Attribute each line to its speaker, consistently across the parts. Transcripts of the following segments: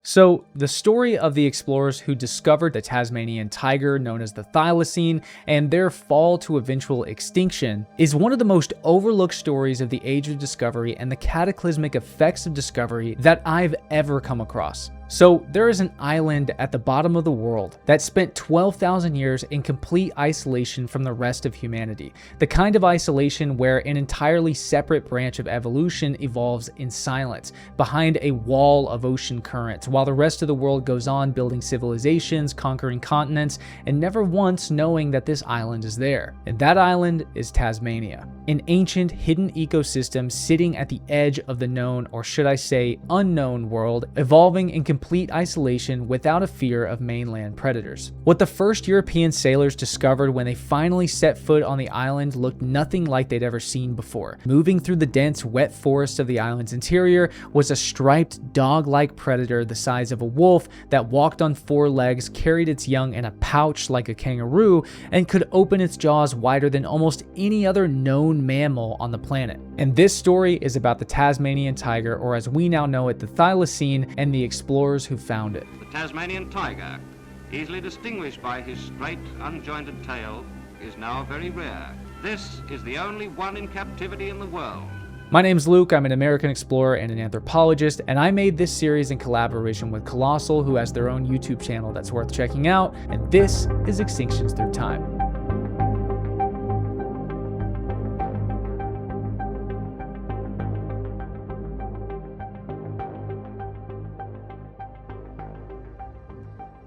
Speaker 1: So, the story of the explorers who discovered the Tasmanian tiger, known as the thylacine, and their fall to eventual extinction is one of the most overlooked stories of the Age of Discovery and the cataclysmic effects of discovery that I've ever come across. So, there is an island at the bottom of the world that spent 12,000 years in complete isolation from the rest of humanity. The kind of isolation where an entirely separate branch of evolution evolves in silence, behind a wall of ocean currents, while the rest of the world goes on building civilizations, conquering continents, and never once knowing that this island is there. And that island is Tasmania, an ancient hidden ecosystem sitting at the edge of the known, or should I say unknown world, evolving in complete isolation without a fear of mainland predators. What the first European sailors discovered when they finally set foot on the island looked nothing like they'd ever seen before. Moving through the dense, wet forest of the island's interior was a striped, dog-like predator the size of a wolf that walked on four legs, carried its young in a pouch like a kangaroo, and could open its jaws wider than almost any other known mammal on the planet. And this story is about the Tasmanian tiger, or as we now know it, the thylacine, and the explorers who found it.
Speaker 2: The Tasmanian tiger, easily distinguished by his straight, unjointed tail, is now very rare. This is the only one in captivity in the world.
Speaker 1: My name's Luke, I'm an American explorer and an anthropologist, and I made this series in collaboration with Colossal, who has their own YouTube channel that's worth checking out, and this is Extinctions Through Time.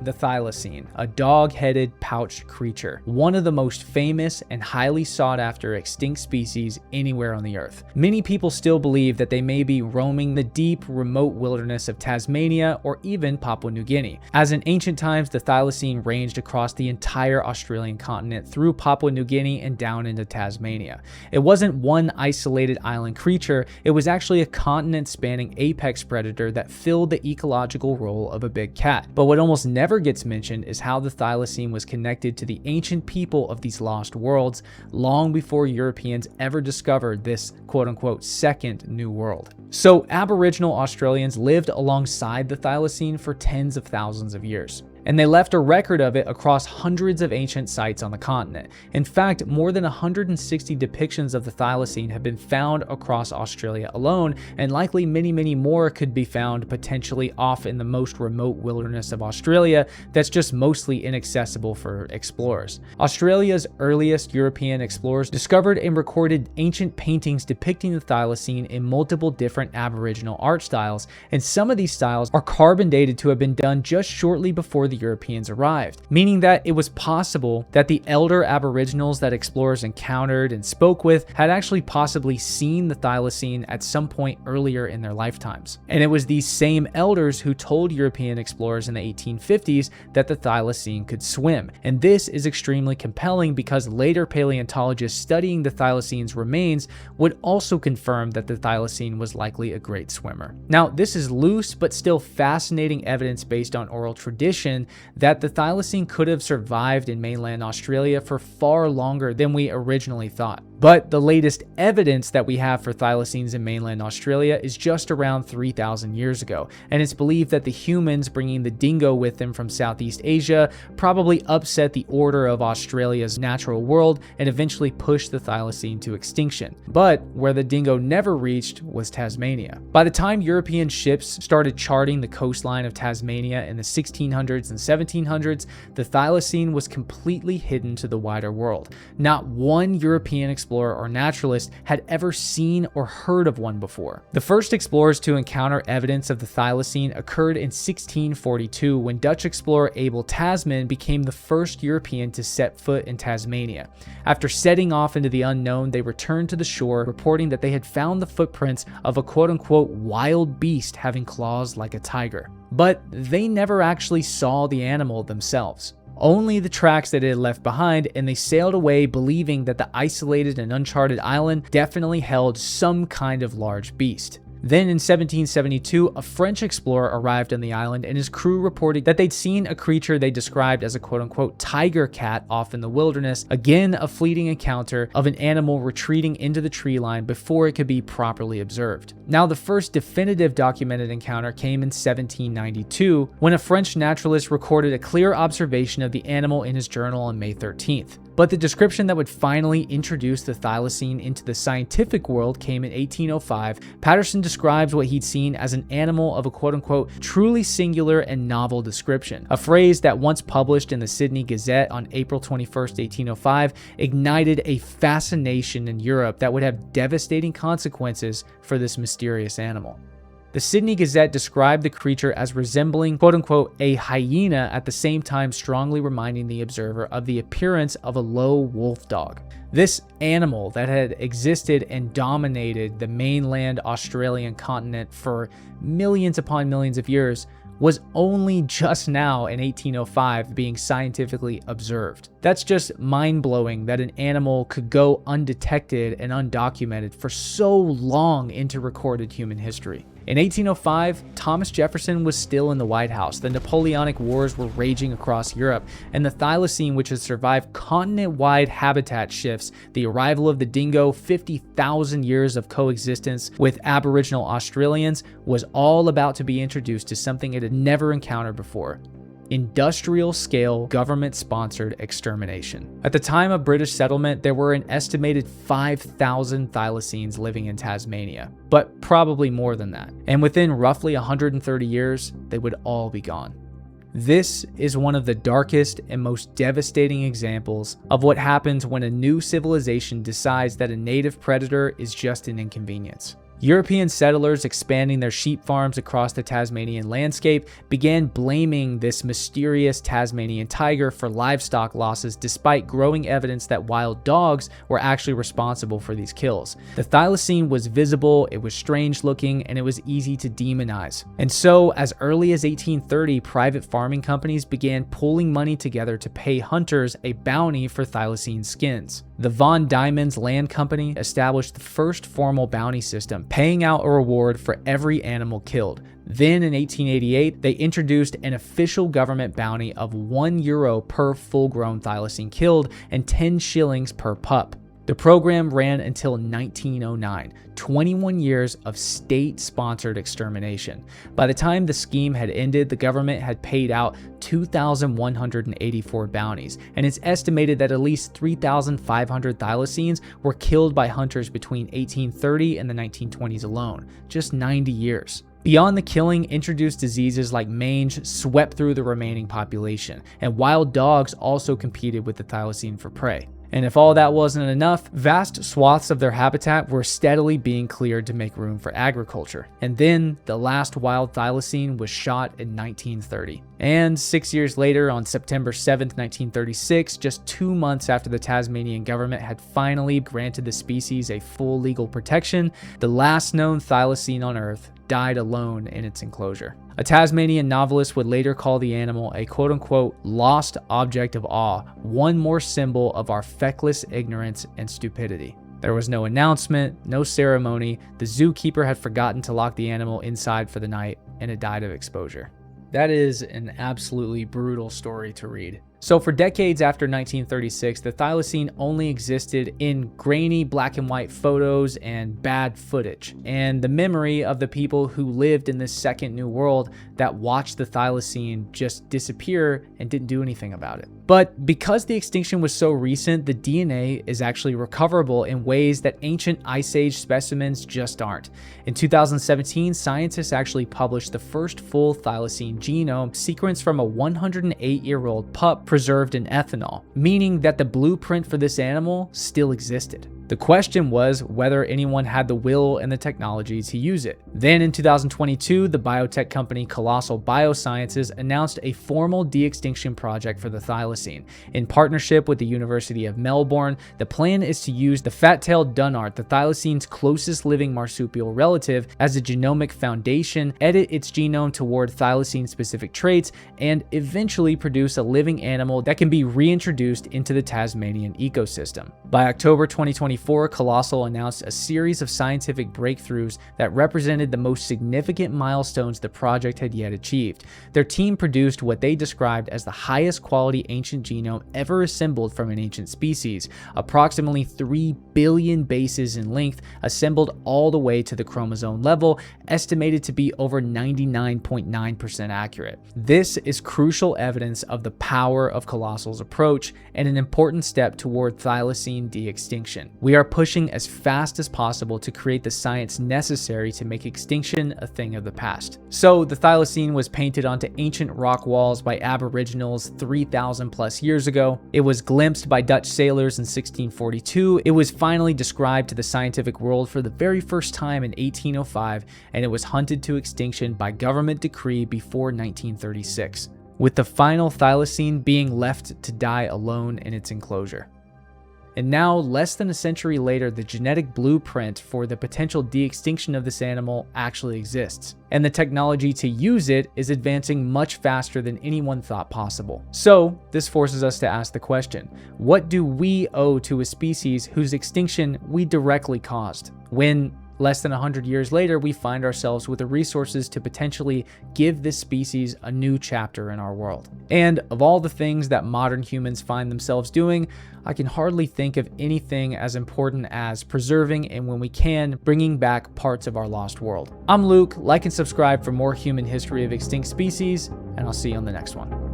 Speaker 1: The thylacine, a dog-headed pouched creature, one of the most famous and highly sought after extinct species anywhere on the earth. Many people still believe that they may be roaming the deep, remote wilderness of Tasmania or even Papua New Guinea, as in ancient times the thylacine ranged across the entire Australian continent through Papua New Guinea and down into Tasmania. It wasn't one isolated island creature, it was actually a continent-spanning apex predator that filled the ecological role of a big cat. But what almost never gets mentioned is how the thylacine was connected to the ancient people of these lost worlds long before Europeans ever discovered this quote-unquote second new world. So Aboriginal Australians lived alongside the thylacine for tens of thousands of years, and they left a record of it across hundreds of ancient sites on the continent. In fact, more than 160 depictions of the thylacine have been found across Australia alone, and likely many more could be found potentially off in the most remote wilderness of Australia that's just mostly inaccessible for explorers. Australia's earliest European explorers discovered and recorded ancient paintings depicting the thylacine in multiple different Aboriginal art styles, and some of these styles are carbon dated to have been done just shortly before the Europeans arrived, meaning that it was possible that the elder Aboriginals that explorers encountered and spoke with had actually possibly seen the thylacine at some point earlier in their lifetimes. And it was these same elders who told European explorers in the 1850s that the thylacine could swim. And this is extremely compelling because later paleontologists studying the thylacine's remains would also confirm that the thylacine was likely a great swimmer. Now, this is loose but still fascinating evidence based on oral tradition that the thylacine could have survived in mainland Australia for far longer than we originally thought. But the latest evidence that we have for thylacines in mainland Australia is just around 3,000 years ago, and it's believed that the humans bringing the dingo with them from Southeast Asia probably upset the order of Australia's natural world and eventually pushed the thylacine to extinction. But where the dingo never reached was Tasmania. By the time European ships started charting the coastline of Tasmania in the 1600s and 1700s, the thylacine was completely hidden to the wider world. Not one European explorer or naturalist had ever seen or heard of one before. The first explorers to encounter evidence of the thylacine occurred in 1642 when Dutch explorer Abel Tasman became the first European to set foot in Tasmania. After setting off into the unknown, they returned to the shore, reporting that they had found the footprints of a quote-unquote wild beast having claws like a tiger. But they never actually saw the animal themselves. Only the tracks that it had left behind, and they sailed away believing that the isolated and uncharted island definitely held some kind of large beast. Then in 1772, a French explorer arrived on the island and his crew reported that they'd seen a creature they described as a quote-unquote tiger cat off in the wilderness, again a fleeting encounter of an animal retreating into the tree line before it could be properly observed. Now, the first definitive documented encounter came in 1792 when a French naturalist recorded a clear observation of the animal in his journal on May 13th. But the description that would finally introduce the thylacine into the scientific world came in 1805. Patterson describes what he'd seen as an animal of a quote-unquote truly singular and novel description, a phrase that once published in the Sydney Gazette on April 21st, 1805, ignited a fascination in Europe that would have devastating consequences for this mysterious animal. The Sydney Gazette described the creature as resembling, quote-unquote, a hyena, at the same time strongly reminding the observer of the appearance of a low wolf dog. This animal that had existed and dominated the mainland Australian continent for millions upon millions of years was only just now in 1805 being scientifically observed. That's just mind-blowing that an animal could go undetected and undocumented for so long into recorded human history. In 1805, Thomas Jefferson was still in the White House. The Napoleonic Wars were raging across Europe, and the thylacine, which had survived continent-wide habitat shifts, the arrival of the dingo, 50,000 years of coexistence with Aboriginal Australians, was all about to be introduced to something it had never encountered before: industrial-scale, government-sponsored extermination. At the time of British settlement, there were an estimated 5,000 thylacines living in Tasmania, but probably more than that. And within roughly 130 years, they would all be gone. This is one of the darkest and most devastating examples of what happens when a new civilization decides that a native predator is just an inconvenience. European settlers expanding their sheep farms across the Tasmanian landscape began blaming this mysterious Tasmanian tiger for livestock losses, despite growing evidence that wild dogs were actually responsible for these kills. The thylacine was visible, it was strange looking, and it was easy to demonize. And so, as early as 1830, private farming companies began pooling money together to pay hunters a bounty for thylacine skins. The Von Diemen's Land Company established the first formal bounty system, paying out a reward for every animal killed. Then in 1888, they introduced an official government bounty of €1 per full-grown thylacine killed and 10 shillings per pup. The program ran until 1909, 21 years of state-sponsored extermination. By the time the scheme had ended, the government had paid out 2,184 bounties, and it's estimated that at least 3,500 thylacines were killed by hunters between 1830 and the 1920s alone, just 90 years. Beyond the killing, introduced diseases like mange swept through the remaining population, and wild dogs also competed with the thylacine for prey. And if all that wasn't enough, vast swaths of their habitat were steadily being cleared to make room for agriculture. And then the last wild thylacine was shot in 1930. And 6 years later, on September 7th, 1936, just 2 months after the Tasmanian government had finally granted the species a full legal protection, the last known thylacine on Earth died alone in its enclosure. A Tasmanian novelist would later call the animal a quote-unquote lost object of awe, one more symbol of our feckless ignorance and stupidity. There was no announcement, no ceremony. The zookeeper had forgotten to lock the animal inside for the night, and it died of exposure. That is an absolutely brutal story to read. So for decades after 1936, the thylacine only existed in grainy black and white photos and bad footage, and the memory of the people who lived in this second new world that watched the thylacine just disappear and didn't do anything about it. But because the extinction was so recent, the DNA is actually recoverable in ways that ancient Ice Age specimens just aren't. In 2017, scientists actually published the first full thylacine genome sequenced from a 108-year-old pup preserved in ethanol, meaning that the blueprint for this animal still existed. The question was whether anyone had the will and the technology to use it. Then in 2022, the biotech company Colossal Biosciences announced a formal de-extinction project for the thylacine. In partnership with the University of Melbourne, the plan is to use the fat-tailed dunnart, the thylacine's closest living marsupial relative, as a genomic foundation, edit its genome toward thylacine-specific traits, and eventually produce a living animal that can be reintroduced into the Tasmanian ecosystem. By October 2024, 2024, Colossal announced a series of scientific breakthroughs that represented the most significant milestones the project had yet achieved. Their team produced what they described as the highest quality ancient genome ever assembled from an ancient species, approximately 3 billion bases in length, assembled all the way to the chromosome level, estimated to be over 99.9% accurate. This is crucial evidence of the power of Colossal's approach and an important step toward thylacine de-extinction. We are pushing as fast as possible to create the science necessary to make extinction a thing of the past. So the thylacine was painted onto ancient rock walls by Aboriginals 3,000 plus years ago. It was glimpsed by Dutch sailors in 1642. It was finally described to the scientific world for the very first time in 1805, and it was hunted to extinction by government decree before 1936, with the final thylacine being left to die alone in its enclosure. And now, less than a century later, the genetic blueprint for the potential de-extinction of this animal actually exists, and the technology to use it is advancing much faster than anyone thought possible. So, this forces us to ask the question, what do we owe to a species whose extinction we directly caused, when less than 100 years later, we find ourselves with the resources to potentially give this species a new chapter in our world? And of all the things that modern humans find themselves doing, I can hardly think of anything as important as preserving and, when we can, bringing back parts of our lost world. I'm Luke. Like and subscribe for more human history of extinct species, and I'll see you on the next one.